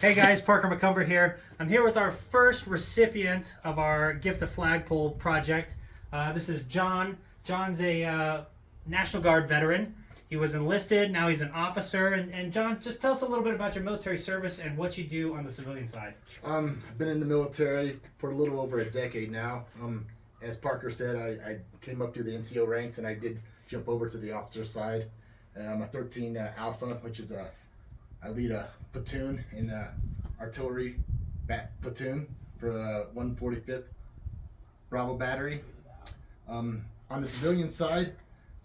Hey guys, Parker McCumber here. I'm here with our first recipient of our Gift of Flagpole project. This is John. John's a National Guard veteran. He was enlisted, now he's an officer. And John, just tell us a little bit about your military service and what you do on the civilian side. I've been in the military for a little over a decade now. As Parker said, I came up through the NCO ranks and I did jump over to the officer side. I'm a 13 Alpha, which is I lead a platoon in artillery platoon for 145th Bravo Battery. On the civilian side,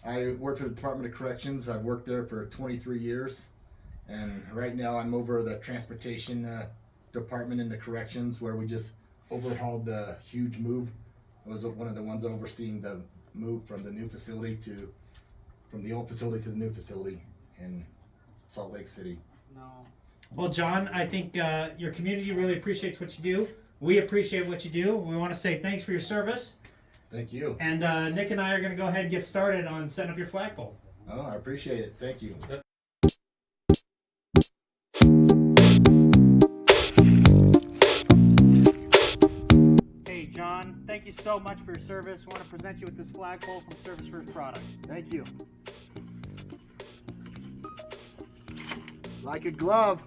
I work for the Department of Corrections. I've worked there for 23 years, and right now I'm over the transportation department in the corrections, where we just overhauled the huge move. I was one of the ones overseeing the move from the new facility from the old facility to the new facility in Salt Lake City. Well, John, I think your community really appreciates what you do. We appreciate what you do. We want to say thanks for your service. Thank you. And Nick and I are going to go ahead and get started on setting up your flagpole. Oh, I appreciate it. Thank you. Hey, John, thank you so much for your service. I want to present you with this flagpole from Service First Products. Thank you. Like a glove.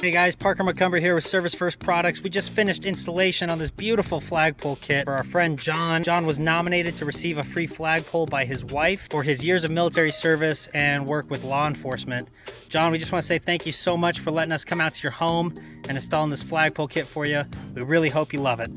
Hey guys, Parker McCumber here with Service First Products. We just finished installation on this beautiful flagpole kit for our friend John. John was nominated to receive a free flagpole by his wife for his years of military service and work with law enforcement. John, we just want to say thank you so much for letting us come out to your home and installing this flagpole kit for you. We really hope you love it.